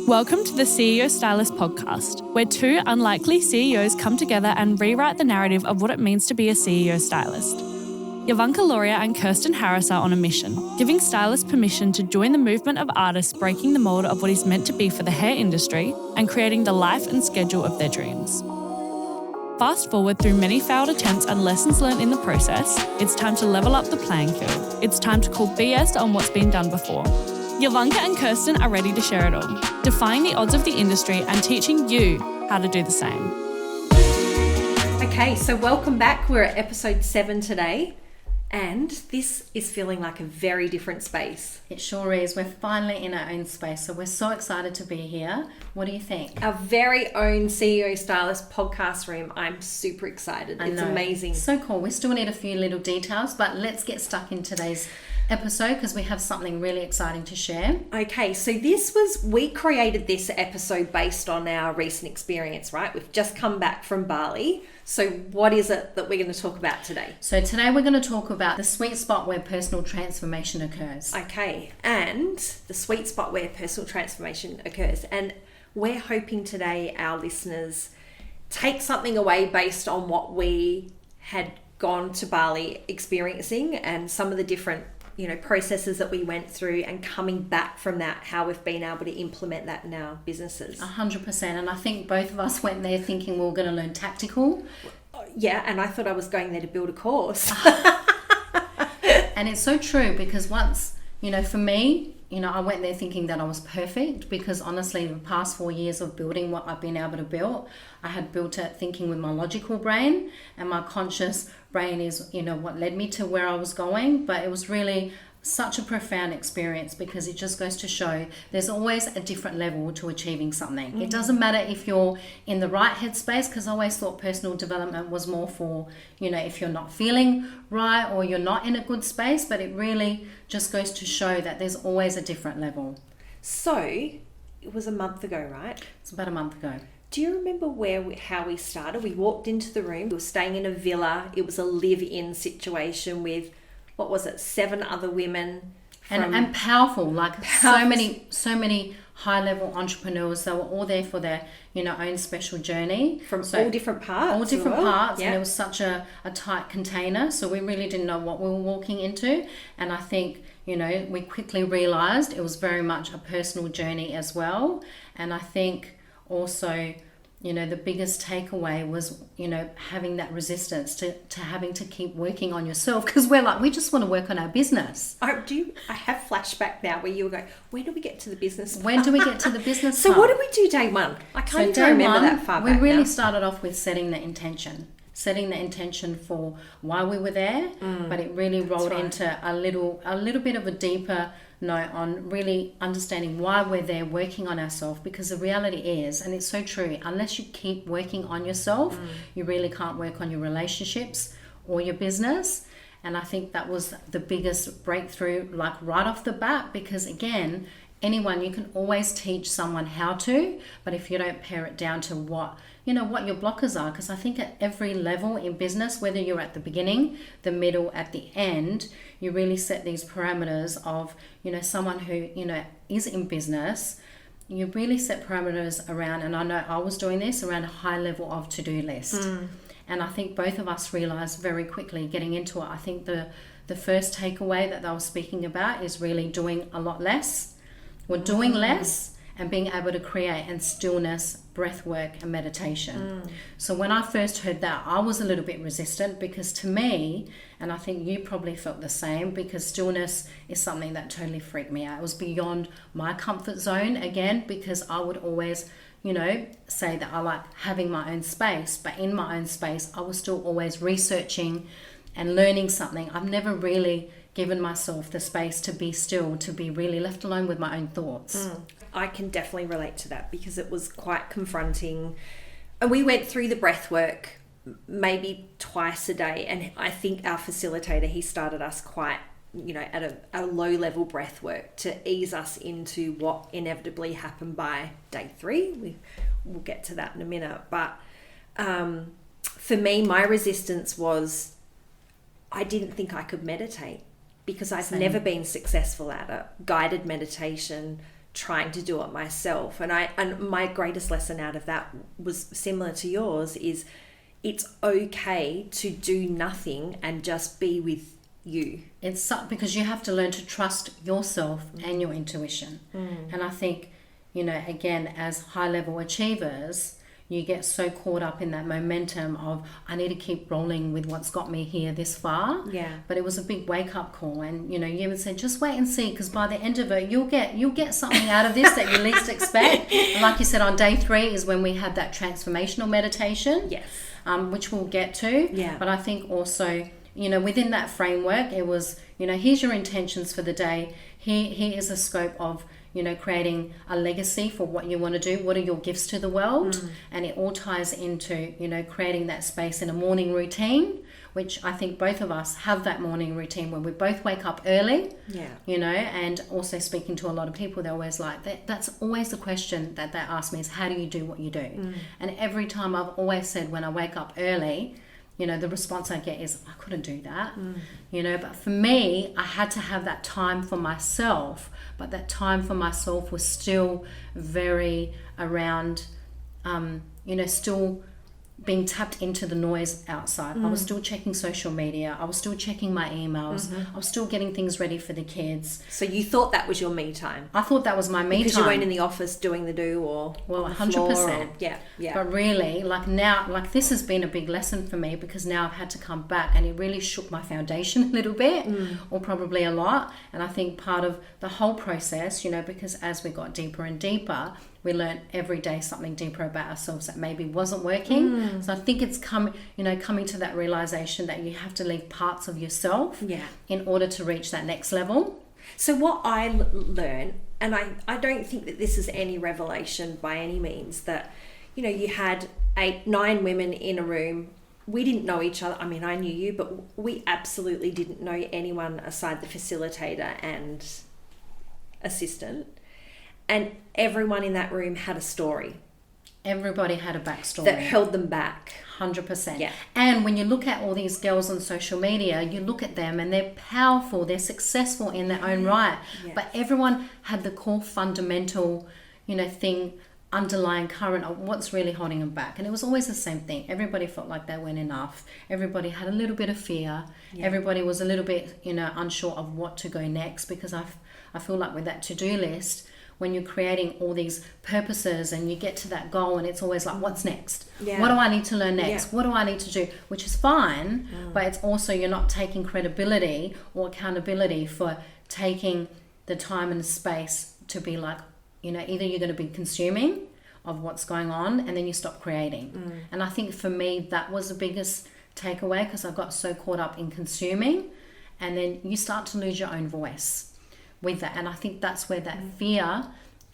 Welcome to the CEO Stylist podcast, where two unlikely CEOs come together and rewrite the narrative of what it means to be a CEO stylist. Yovanka, Loria and Kirsten Harris are on a mission, giving stylists permission to join the movement of artists breaking the mold of what is meant to be for the hair industry and creating the life and schedule of their dreams. Fast forward through many failed attempts and lessons learned in the process, it's time to level up the playing field. It's time to call BS on what's been done before. Yovanka and Kirsten are ready to share it all, defying the odds of the industry and teaching you how to do the same. Okay, so welcome back. We're at episode 7 today, and this is feeling like a very different space. It sure is. We're finally in our own space, so we're so excited to be here. What do you think? Our very own CEO Stylist podcast room. I'm super excited. It's amazing. So cool. We still need a few little details, but let's get stuck in today's episode because we have something really exciting to share. Okay, so we created this episode based on our recent experience, right? We've just come back from Bali. So what is it that we're going to talk about today? So today we're going to talk about the sweet spot where personal transformation occurs. Okay, and the sweet spot where personal transformation occurs. And we're hoping today our listeners take something away based on what we had gone to Bali experiencing and some of the different processes that we went through, and coming back from that, how we've been able to implement that in our businesses. 100%. And I think both of us went there thinking we were going to learn tactical. Yeah, and I thought I was going there to build a course. And it's so true because once, for me, I went there thinking that I was perfect because honestly, the past 4 years of building what I've been able to build, I had built it thinking with my logical brain, and my conscious brain is, what led me to where I was going. But it was really such a profound experience because it just goes to show there's always a different level to achieving something. Mm-hmm. It doesn't matter if you're in the right headspace, because I always thought personal development was more for, if you're not feeling right or you're not in a good space, but it really just goes to show that there's always a different level. So it was a month ago, right? It's about a month ago. Do you remember how we started? We walked into the room. We were staying in a villa. It was a live-in situation with, 7 other women. And powerful, so many high-level entrepreneurs. They were all there for their, own special journey. From all different parts. Yeah. And it was such a tight container. So we really didn't know what we were walking into. And I think, we quickly realised it was very much a personal journey as well. And I think also, the biggest takeaway was, having that resistance to having to keep working on yourself, because we just want to work on our business. I have flashback now where you were going, when do we get to the business part? When do we get to the business So part? what did we do day one? I can't even remember that far back. We really now. started off with setting the intention for why we were there, but it really rolled into a little bit of a deeper note on really understanding why we're there, working on ourselves, because the reality is, and it's so true, unless you keep working on yourself, you really can't work on your relationships or your business. And I think that was the biggest breakthrough, right off the bat, because again, you can always teach someone how to, but if you don't pare it down to what your blockers are, because I think at every level in business, whether you're at the beginning, the middle, at the end, you really set these parameters of, someone who, is in business, you really set parameters around, and I know I was doing this, around a high level of to-do list. And I think both of us realized very quickly getting into it, I think the first takeaway that they were speaking about is really doing a lot less. We're doing less and being able to create in stillness, breathwork and meditation. So when I first heard that, I was a little bit resistant because to me, and I think you probably felt the same, because stillness is something that totally freaked me out. It was beyond my comfort zone again, because I would always, say that I like having my own space, but in my own space, I was still always researching and learning something. I've never really given myself the space to be still, to be really left alone with my own thoughts. I can definitely relate to that because it was quite confronting. And we went through the breath work maybe twice a day. And I think our facilitator, he started us quite, at a low level breath work to ease us into what inevitably happened by day 3. We'll get to that in a minute. But for me, my resistance was I didn't think I could meditate because I've never been successful at it. Guided meditation, trying to do it myself. And my greatest lesson out of that was similar to yours, is it's okay to do nothing and just be with you. It's because you have to learn to trust yourself and your intuition. And I think, you know, again, as high level achievers, you get so caught up in that momentum of, I need to keep rolling with what's got me here this far. Yeah. But it was a big wake up call, and you know, you would say, just wait and see, because by the end of it, you'll get something out of this that you least expect. And like you said, on day 3 is when we had that transformational meditation. Yes. Which we'll get to. Yeah. But I think also, you know, within that framework, it was, you know, here's your intentions for the day. Here is a scope of, you know, creating a legacy for what you want to do. What are your gifts to the world? And it all ties into, you know, creating that space in a morning routine, which I think both of us have that morning routine where we both wake up early. Yeah. You know, and also speaking to a lot of people, they're always like, that's always the question that they ask me is, how do you do what you do? And every time I've always said, when I wake up early, you know, the response I get is, I couldn't do that. You know, but for me, I had to have that time for myself, but that time for myself was still very around, you know, still being tapped into the noise outside. I was still checking social media. I was still checking my emails. I was still getting things ready for the kids. So you thought that was your me time? I thought that was my me time. Because you weren't in the office doing the do or well, on the 100%. floor or, yeah. But really, like now, like this has been a big lesson for me, because now I've had to come back, and it really shook my foundation a little bit, or probably a lot. And I think part of the whole process, you know, because as we got deeper and deeper, we learned every day something deeper about ourselves that maybe wasn't working. So I think it's coming to that realization that you have to leave parts of yourself in order to reach that next level. So what I learned, and I don't think that this is any revelation by any means, that, you know, you had 9 women in a room. We didn't know each other. I mean, I knew you, but we absolutely didn't know anyone aside the facilitator and assistant. And everyone in that room had a story. Everybody had a backstory that held them back. 100%. Yeah. And when you look at all these girls on social media, you look at them and they're powerful, they're successful in their own right. Yeah. But everyone had the core fundamental, you know, thing, underlying current of what's really holding them back. And it was always the same thing. Everybody felt like they weren't enough. Everybody had a little bit of fear. Yeah. Everybody was a little bit, you know, unsure of what to go next, because I feel like with that to-do list, when you're creating all these purposes and you get to that goal, and it's always like, what's next? Yeah. What do I need to learn next? Yeah. What do I need to do? Which is fine, but it's also, you're not taking credibility or accountability for taking the time and the space to be like, you know, either you're going to be consuming of what's going on and then you stop creating. And I think for me, that was the biggest takeaway, because I got so caught up in consuming, and then you start to lose your own voice with that. And I think that's where that fear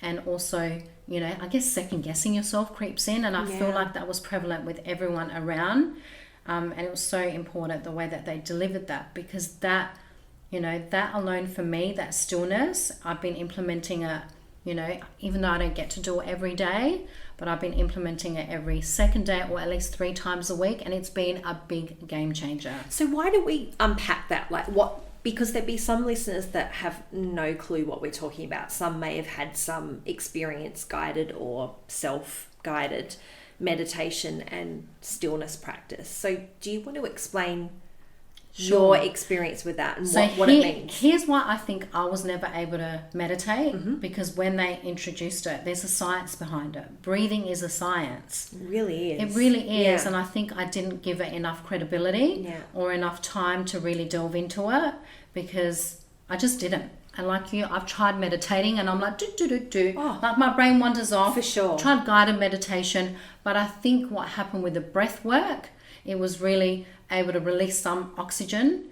and also, you know, I guess second guessing yourself creeps in. And I feel like that was prevalent with everyone around. And it was so important the way that they delivered that, because that, you know, that alone for me, that stillness, I've been implementing it, you know, even though I don't get to do it every day, but I've been implementing it every second day or at least 3 times a week. And it's been a big game changer. So why do we unpack that? Like what? Because there'd be some listeners that have no clue what we're talking about. Some may have had some experience guided or self-guided meditation and stillness practice. So do you want to explain your experience with that and what it means? Here's why I think I was never able to meditate, because when they introduced it, there's a science behind it. Breathing is a science. It really is. It really is. Yeah. And I think I didn't give it enough credibility or enough time to really delve into it, because I just didn't. And like you, I've tried meditating and I'm like, like my brain wanders off. For sure. Tried guided meditation. But I think what happened with the breath work, it was really able to release some oxygen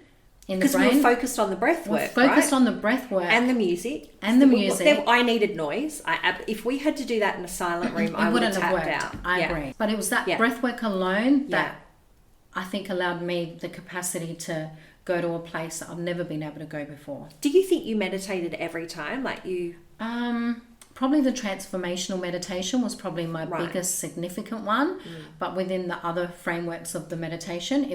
in the brain. Because we were focused on the breath work, focused on the breath work. And the music. I needed noise. If we had to do that in a silent room, I would have tapped out. I agree. But it was that breath work alone that I think allowed me the capacity to go to a place that I've never been able to go before. Do you think you meditated every time? Like you... Probably the transformational meditation was probably my biggest significant one. But within the other frameworks of the meditation,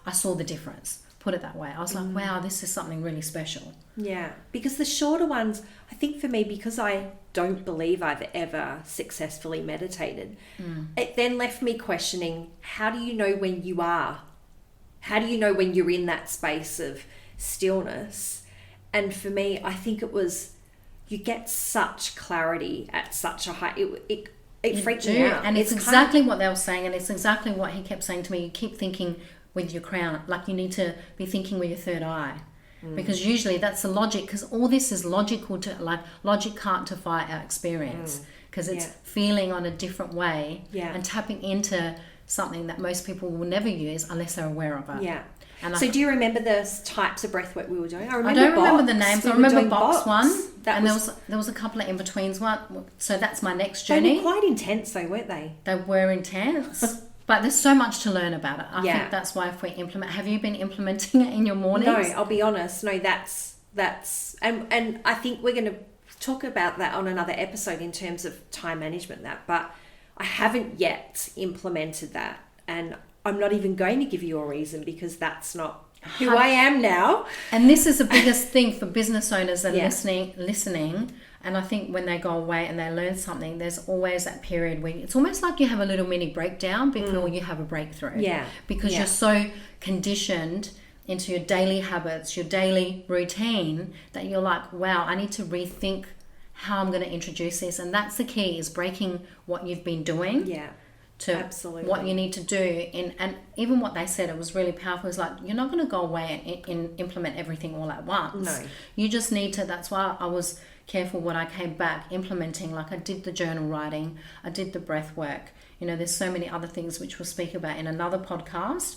I saw the difference. put it that way. I was like, wow, this is something really special. Yeah, because the shorter ones, I think for me, because I don't believe I've ever successfully meditated, it then left me questioning, how do you know when you are? How do you know when you're in that space of stillness? And for me, I think it was, you get such clarity at such a high, it freaked me out. And it's exactly what they were saying, and it's exactly what he kept saying to me. You keep thinking with your crown, like you need to be thinking with your third eye. Because usually that's the logic, because all this is logical to, like, logic can't defy our experience, because it's feeling on a different way and tapping into something that most people will never use unless they're aware of it. Yeah. And so do you remember the types of breath work we were doing? I don't remember the names. I remember box one, and there was a couple of in-betweens one. So that's my next journey. They were quite intense though, weren't they? They were intense. But there's so much to learn about it. I think that's why if we implement... Have you been implementing it in your mornings? No, I'll be honest. No, that's... And I think we're going to talk about that on another episode in terms of time management, but I haven't yet implemented that. And I'm not even going to give you a reason, because that's not who I am now. And this is the biggest thing for business owners and listening. And I think when they go away and they learn something, there's always that period where it's almost like you have a little mini breakdown before you have a breakthrough. Yeah. Because you're so conditioned into your daily habits, your daily routine, that you're like, wow, I need to rethink how I'm going to introduce this. And that's the key, is breaking what you've been doing. Yeah. To absolutely what you need to do. And even what they said, it was really powerful. It's like, you're not going to go away and implement everything all at once. No. You just need to, that's why I was careful when I came back implementing, like I did the journal writing, I did the breath work. You know, there's so many other things which we'll speak about in another podcast.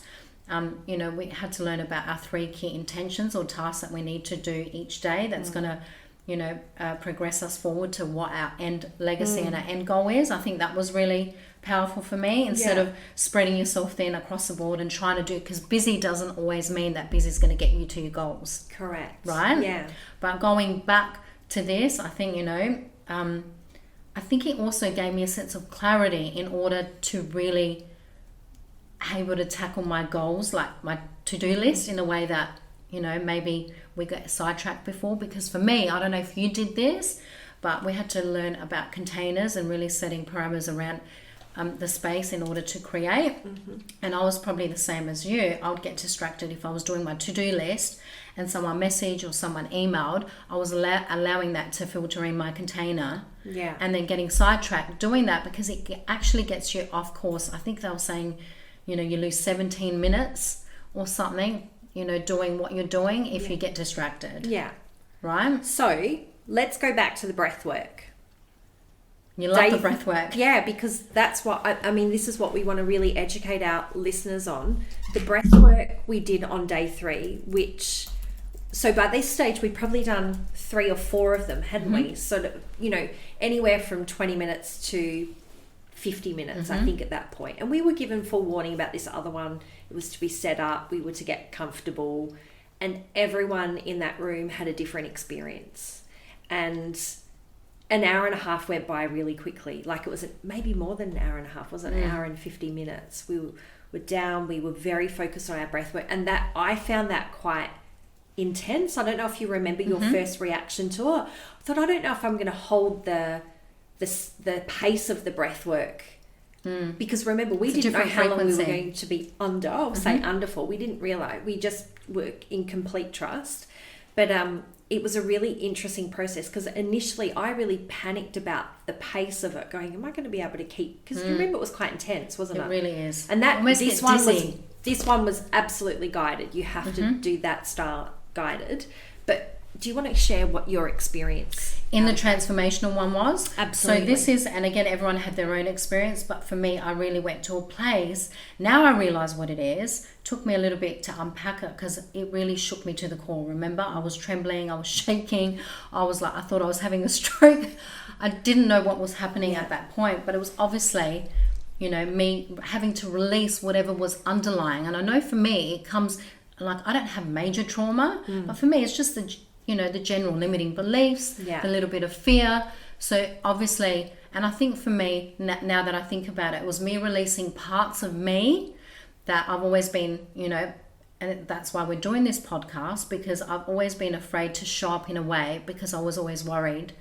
You know, we had to learn about our 3 key intentions or tasks that we need to do each day that's going to, you know, progress us forward to what our end legacy and our end goal is. I think that was really powerful for me, instead of spreading yourself thin across the board and trying to do, because busy doesn't always mean that busy is going to get you to your goals. Correct. Right? Yeah. But going back to this, I think, you know, I think it also gave me a sense of clarity in order to really able to tackle my goals, like my to-do list, in a way that, you know, maybe we got sidetracked before. Because for me, I don't know if you did this, but we had to learn about containers and really setting parameters around the space in order to create. And I was probably the same as you. I would get distracted if I was doing my to-do list and someone messaged or someone emailed. I was allowing that to filter in my container, and then getting sidetracked doing that, because it actually gets you off course. I think they were saying, you know, you lose 17 minutes or something, you know, doing what you're doing if you get distracted. Yeah. Right? So let's go back to the breath work. You love the breath work. Yeah, because that's what, I mean, this is what we want to really educate our listeners on. The breath work we did on day 3, which, so by this stage, we'd probably done 3 or 4 of them, hadn't we? So, that, you know, anywhere from 20 minutes to 50 minutes, I think, at that point. And we were given full warning about this other one. It was to be set up, we were to get comfortable, and everyone in that room had a different experience. And an hour and a half went by really quickly. Like, it was maybe more than an hour and a half. It was an hour and 50 minutes. We were down. We were very focused on our breath work. And that, I found that quite intense. I don't know if you remember your first reaction to it. I thought, I don't know if I'm going to hold the pace of the breath work. Because remember, we didn't know how long we were going to be under. I'll say under for. We didn't realize. We just were in complete trust. But it was a really interesting process, because initially I really panicked about the pace of it, going, am I going to be able to keep, because you remember it was quite intense, wasn't it? It really is. And that this one was absolutely guided. You have to do that style guided. But do you want to share what your experience in the transformational one was? Absolutely. So this is, and again, everyone had their own experience, but for me, I really went to a place. Now I realize what it is. Took me a little bit to unpack it, because it really shook me to the core. Remember, I was trembling, I was shaking, I was like, I thought I was having a stroke. I didn't know what was happening at that point, but it was obviously, you know, me having to release whatever was underlying. And I know for me, it comes, like, I don't have major trauma, but for me, it's just the, you know, the general limiting beliefs, the little bit of fear. So obviously, and I think for me, now that I think about it, it was me releasing parts of me that I've always been, you know, and that's why we're doing this podcast, because I've always been afraid to show up in a way because I was always worried,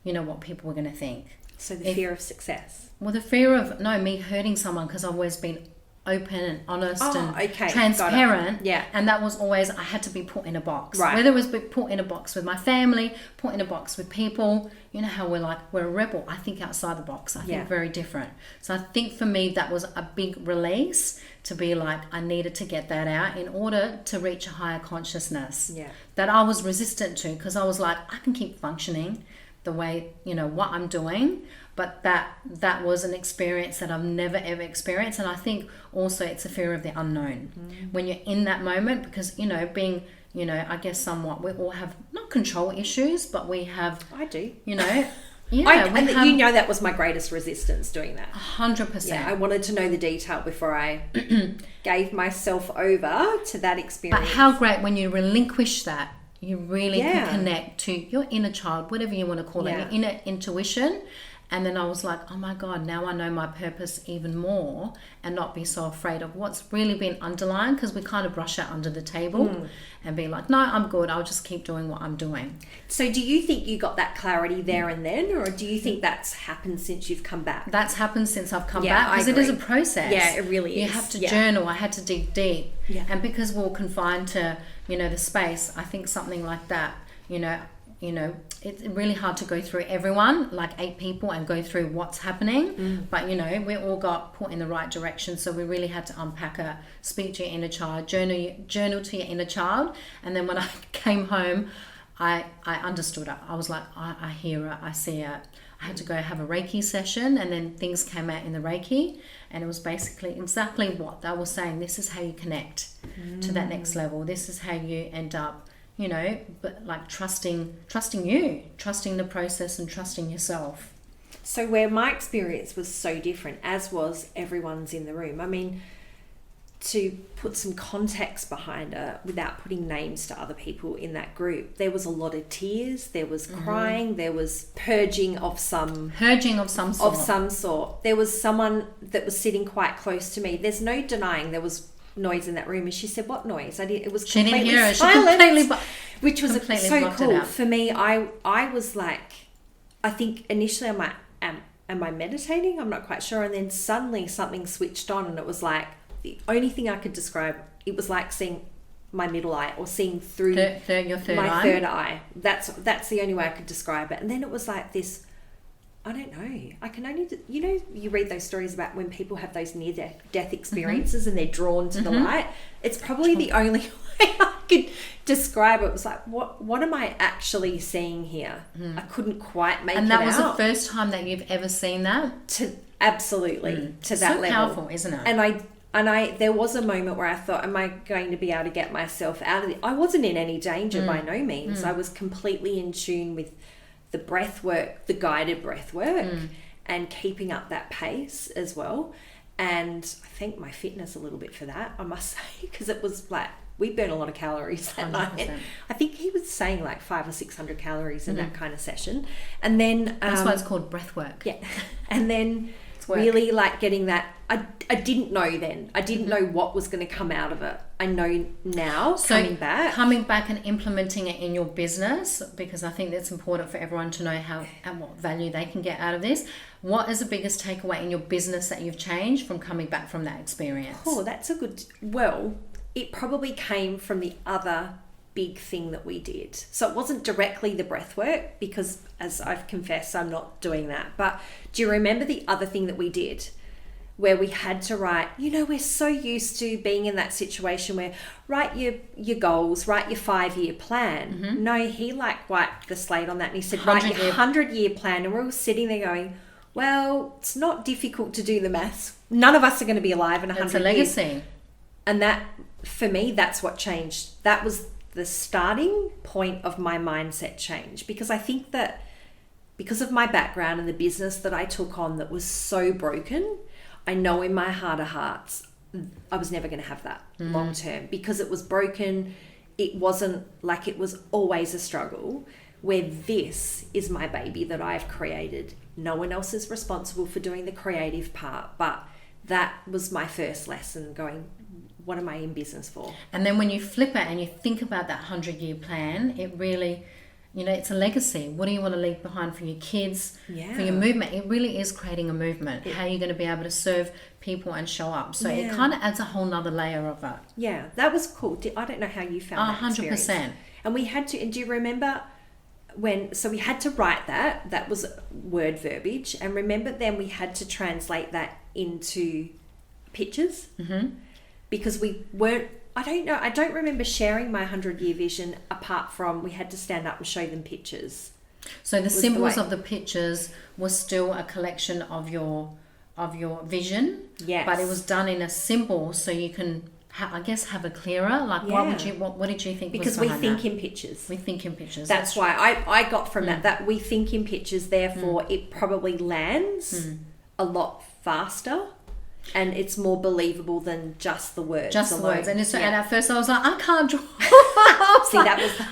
what people were going to think. So the fear of success. Well, the fear of, me hurting someone, because I've always been open and honest and transparent. Yeah. And that was always, I had to be put in a box. Right. Whether it was put in a box with my family, put in a box with people, you know how we're a rebel. I think outside the box. I think very different. So I think for me, that was a big release, to be like, I needed to get that out in order to reach a higher consciousness. Yeah. That I was resistant to, because I was like, I can keep functioning the way, what I'm doing. But that was an experience that I've never ever experienced. And I think also it's a fear of the unknown when you're in that moment, because, being, I guess somewhat, we all have not control issues, but we have. I do. That was my greatest resistance doing that. 100%. Yeah, I wanted to know the detail before I gave myself over to that experience. But how great when you relinquish that, you really can connect to your inner child, whatever you want to call it, your inner intuition. And then I was like, oh my God, now I know my purpose even more, and not be so afraid of what's really been underlying, because we kind of brush it under the table and be like, no, I'm good. I'll just keep doing what I'm doing. So do you think you got that clarity there and then, or do you think that's happened since you've come back? That's happened since I've come back, because it is a process. Yeah, it really is. You have to journal. I had to dig deep. Yeah. And because we're confined to, the space, I think something like that, it's really hard to go through everyone, like 8 people, and go through what's happening. But, we all got put in the right direction. So we really had to unpack it, speak to your inner child, journal to your inner child. And then when I came home, I understood it. I was like, I hear it, I see it. I had to go have a Reiki session, and then things came out in the Reiki, and it was basically exactly what they were saying. This is how you connect to that next level. This is how you end up, but like trusting you, trusting the process, and trusting yourself. So where my experience was so different, as was everyone's in the room. I mean, to put some context behind it, without putting names to other people in that group, there was a lot of tears, there was crying, there was purging of some sort. There was someone that was sitting quite close to me. There's no denying there was noise in that room, and she said, what noise? It was she completely didn't hear it. silent, which was completely so cool for me. I was like, I think initially I'm like, am I meditating? I'm not quite sure. And then suddenly something switched on, and it was like, the only thing I could describe, it was like seeing my middle eye, or seeing through your third eye. Third eye. That's the only way I could describe it. And then it was like this, I don't know. I can only, you read those stories about when people have those near-death experiences and they're drawn to the light. It's probably the only way I could describe it. It was like, what am I actually seeing here? I couldn't quite make it out. And that was the first time that you've ever seen that? Absolutely, to that so level. Powerful, isn't it? And I there was a moment where I thought, am I going to be able to get myself out of it? I wasn't in any danger by no means. I was completely in tune with the breath work, the guided breath work, and keeping up that pace as well. And I thank my fitness a little bit for that, I must say, because it was like, we burn a lot of calories that 100%. Night. I think he was saying like 500 or 600 calories in that kind of session. And then that's why it's called breath work. Yeah. And then really like getting that, I didn't know then. I didn't know what was going to come out of it. I know now, coming back and implementing it in your business, because I think that's important for everyone to know how and what value they can get out of this. What is the biggest takeaway in your business that you've changed from coming back from that experience? Oh, that's a good, well, it probably came from the other big thing that we did. So it wasn't directly the breath work, because as I've confessed, I'm not doing that. But do you remember the other thing that we did, where we had to write, we're so used to being in that situation where write your goals, write your 5-year plan. No, he wiped the slate on that, and he said, write your 100-year plan. And we're all sitting there going, well, it's not difficult to do the maths. None of us are going to be alive in 100 years. It's a legacy. And that, for me, that's what changed. That was the starting point of my mindset change, because I think that because of my background and the business that I took on that was so broken, I know in my heart of hearts I was never going to have that long term, because it was broken. It wasn't like, it was always a struggle, where this is my baby that I've created. No one else is responsible for doing the creative part, but that was my first lesson, going, what am I in business for? And then when you flip it and you think about that 100-year plan, it really, it's a legacy. What do you want to leave behind for your kids, for your movement? It really is creating a movement. How are you going to be able to serve people and show up? So it kind of adds a whole nother layer of it. Yeah, that was cool. I don't know how you found that 100%. experience. And we had to, and do you remember so we had to write that was word verbiage, and remember then we had to translate that into pictures, because we weren't, I don't remember sharing my 100-year vision apart from we had to stand up and show them pictures. So the symbols of the pictures was still a collection of your vision, but it was done in a symbol so you can have a clearer, like what did you think? Because we think in pictures. We think in pictures. That's why I got from that we think in pictures, therefore it probably lands a lot faster. And it's more believable than just the words. Just the words. And at first I was like, I can't draw.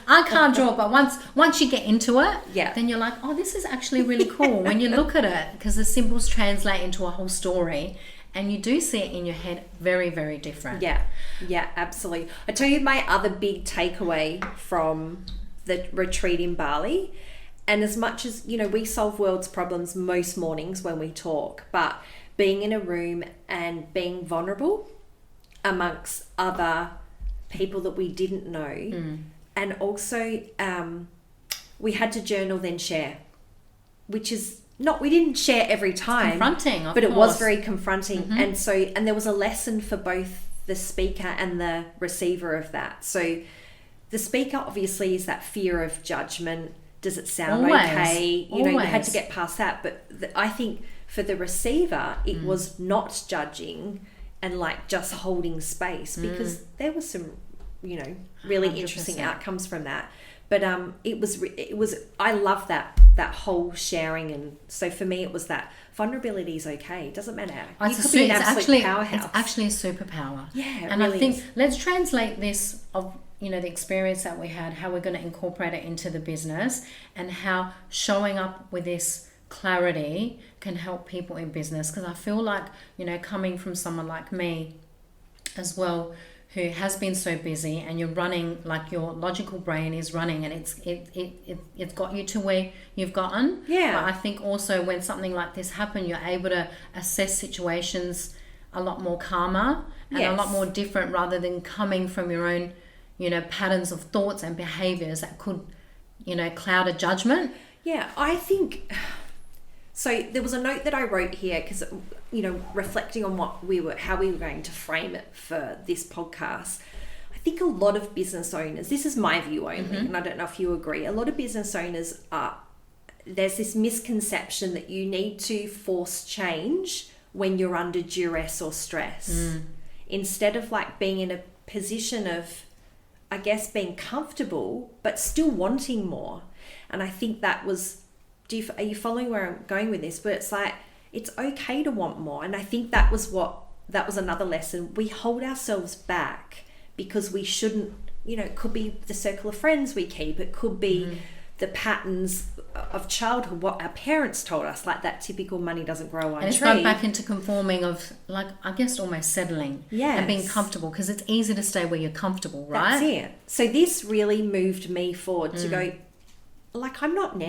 I can't draw. But once you get into it, then you're like, oh, this is actually really cool. When you look at it, because the symbols translate into a whole story, and you do see it in your head very, very different. Yeah, absolutely. I tell you my other big takeaway from the retreat in Bali, and as much as, we solve world's problems most mornings when we talk, but being in a room and being vulnerable amongst other people that we didn't know. And also we had to journal then share, which is we didn't share every time. Confronting, but it was very confronting. And there was a lesson for both the speaker and the receiver of that. So the speaker obviously is that fear of judgment. Does it sound okay? You had to get past that. But I think for the receiver, it was not judging and just holding space, because there was some, really 100%. Interesting outcomes from that. But it was I love that whole sharing, and so for me it was that vulnerability is okay. It doesn't matter. You could be an absolute powerhouse. It's actually a superpower. Yeah, and really I think let's translate this of the experience that we had, how we're going to incorporate it into the business, and how showing up with this clarity can help people in business. Because I feel like, coming from someone like me as well, who has been so busy, and you're running, like your logical brain is running, and it's got you to where you've gotten. But I think also when something like this happens, you're able to assess situations a lot more calmer and a lot more different, rather than coming from your own patterns of thoughts and behaviors that could cloud a judgment. I think so. There was a note that I wrote here because, reflecting on how we were going to frame it for this podcast. I think a lot of business owners, this is my view only, and I don't know if you agree, a lot of business owners there's this misconception that you need to force change when you're under duress or stress, instead of being in a position of, I guess, being comfortable but still wanting more. And I think that was, are you following where I'm going with this? But it's it's okay to want more. And I think that was another lesson. We hold ourselves back because we shouldn't, it could be the circle of friends we keep. It could be the patterns of childhood, what our parents told us, that typical money doesn't grow on a tree. And it's gone back into conforming of, I guess, almost settling and being comfortable, because it's easy to stay where you're comfortable, right? That's it. So this really moved me forward to go, I'm not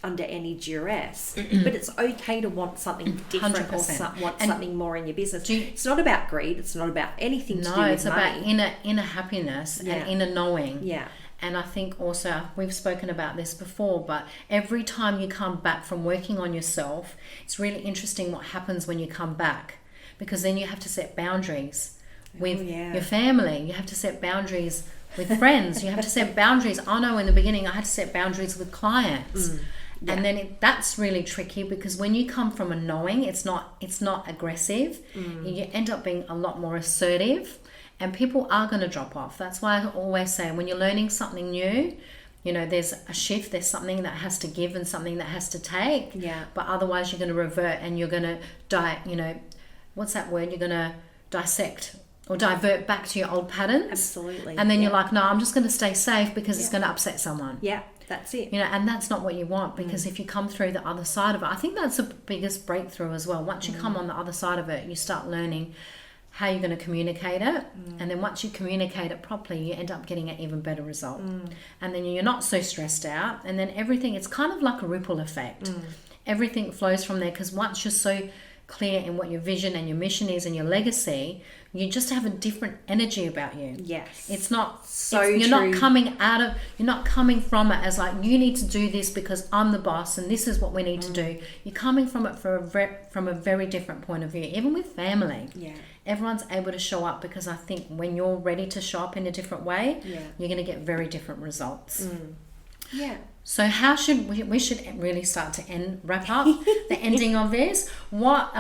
under any duress, but it's okay to want something different 100%. or want something more in your business. It's not about greed. It's not about anything to do with money. No, it's about inner happiness and inner knowing. Yeah. And I think also, we've spoken about this before, but every time you come back from working on yourself, it's really interesting what happens when you come back, because then you have to set boundaries with your family. You have to set boundaries with friends. You have to set boundaries. I know in the beginning I had to set boundaries with clients. And then that's really tricky, because when you come from a knowing, it's not aggressive. You end up being a lot more assertive, and people are going to drop off. That's why I always say, when you're learning something new, there's a shift, there's something that has to give and something that has to take. But otherwise you're going to revert, and you're going to what's that word? You're going to dissect or divert back to your old patterns. Absolutely. And then you're like, no, I'm just going to stay safe because it's going to upset someone. Yeah. That's it. And that's not what you want, because if you come through the other side of it, I think that's the biggest breakthrough as well. Once you come on the other side of it, you start learning how you're going to communicate it. And then once you communicate it properly, you end up getting an even better result. And then you're not so stressed out. And then everything, it's kind of like a ripple effect. Everything flows from there, because once you're so clear in what your vision and your mission is and your legacy, you just have a different energy about you. Yes. It's not you're not coming from it as like, you need to do this because I'm the boss and this is what we need to do. You're coming from it from a very different point of view. Even with family, everyone's able to show up, because I think when you're ready to show up in a different way, you're going to get very different results. So how should we should really start to wrap up the ending of this? What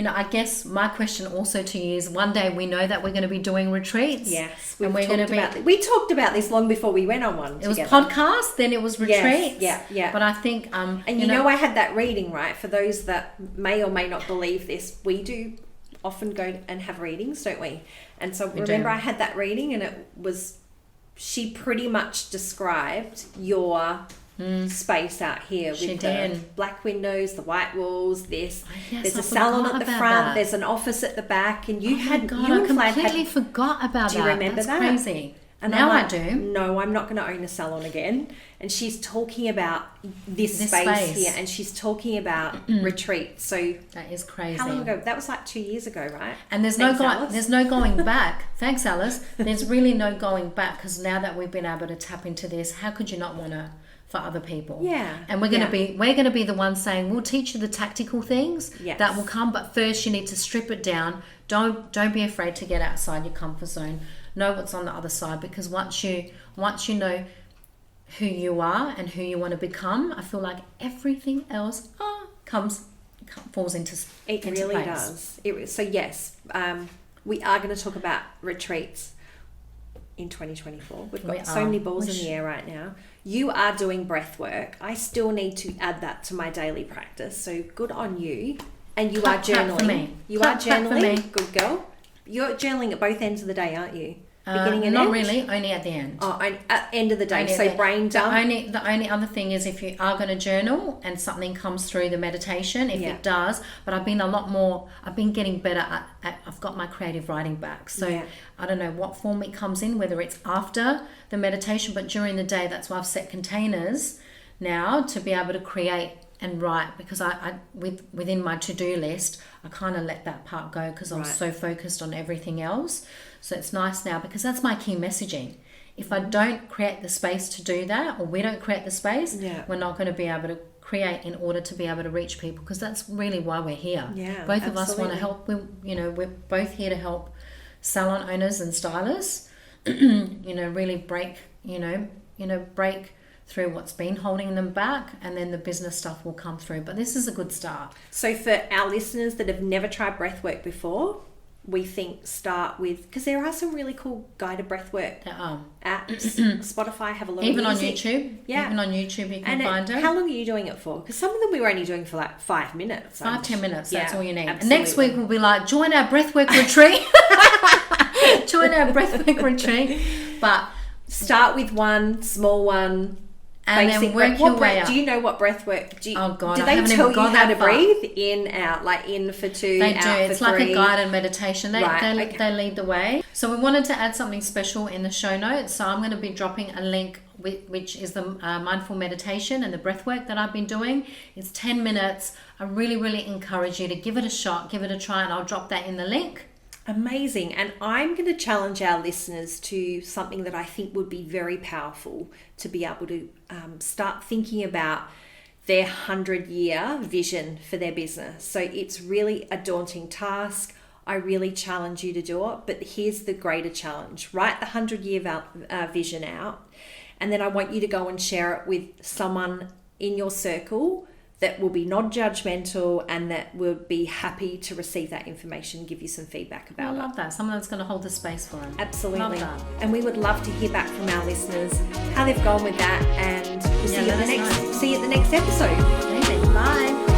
I guess my question also to you is, one day we know that we're going to be doing retreats. Yes, we talked about this long before we went on one. It was podcast, then it was retreats. Yeah. But I think and you know I had that reading, right? For those that may or may not believe this, we do often go and have readings, don't we? And so remember, I had that reading, and it was, she pretty much described your space out here with the black windows, the white walls, there's a salon at the front, there's an office at the back, and you I completely forgot about that. Do you remember that? That's crazy. And now like, I do. No, I'm not going to own a salon again. And she's talking about this space here, and she's talking about retreats. So that is crazy. How long ago? That was like 2 years ago, right? And there's no going back. Thanks, Alice. There's really no going back, because now that we've been able to tap into this, how could you not want to for other people? Yeah. And we're going to be the ones saying, we'll teach you the tactical things that will come, but first you need to strip it down. Don't be afraid to get outside your comfort zone. Know what's on the other side, because once you know who you are and who you want to become, I feel like everything else falls into it into really place. Does. So yes, we are going to talk about retreats in 2024. We've got so many balls in the air right now. You are doing breath work. I still need to add that to my daily practice. So good on you. And you are journaling. For me. You are journaling. Good girl. You're journaling at both ends of the day, aren't you? Beginning and not end? Really, only at the end. At end of the day. So brain dump. The only other thing is, if you are going to journal and something comes through the meditation, if it does, but I've been getting better at I've got my creative writing back. So I don't know what form it comes in, whether it's after the meditation, but during the day. That's why I've set containers now to be able to create and write, because within my to-do list, I kind of let that part go, because I'm so focused on everything else. So it's nice now, because that's my key messaging. If I don't create the space to do that, or we don't create the space, we're not going to be able to create in order to be able to reach people, because that's really why we're here. Both of us want to help. We're both here to help salon owners and stylists, really break through what's been holding them back, and then the business stuff will come through. But this is a good start. So for our listeners that have never tried breathwork before, we think start with, because there are some really cool guided breathwork apps. Spotify have a lot even of on YouTube. Even on YouTube you can find it. How long are you doing it for? Because some of them we were only doing for like 5 minutes. 5-10 minutes, that's all you need. Absolutely. And next week we'll be like, join our breathwork retreat. Join our breathwork retreat. But start with one small one. And then work your way up. Do you know what breath work? Do they tell you how to breathe? In, out, like in for 2, they out do. for 3? It's like a guided meditation. They lead the way. So we wanted to add something special in the show notes. So I'm going to be dropping a link, which is the mindful meditation and the breath work that I've been doing. It's 10 minutes. I really, really encourage you to give it a shot, give it a try, and I'll drop that in the link. Amazing. And I'm going to challenge our listeners to something that I think would be very powerful, to be able to start thinking about their 100-year vision for their business. So it's really a daunting task. I really challenge you to do it. But here's the greater challenge. Write the 100-year vision out. And then I want you to go and share it with someone in your circle that will be non-judgmental and that will be happy to receive that information, give you some feedback about it. I love that. Someone that's going to hold the space for them. Absolutely. Love that. And we would love to hear back from our listeners, how they've gone with that, and we'll see you at the next episode. Amazing. Bye.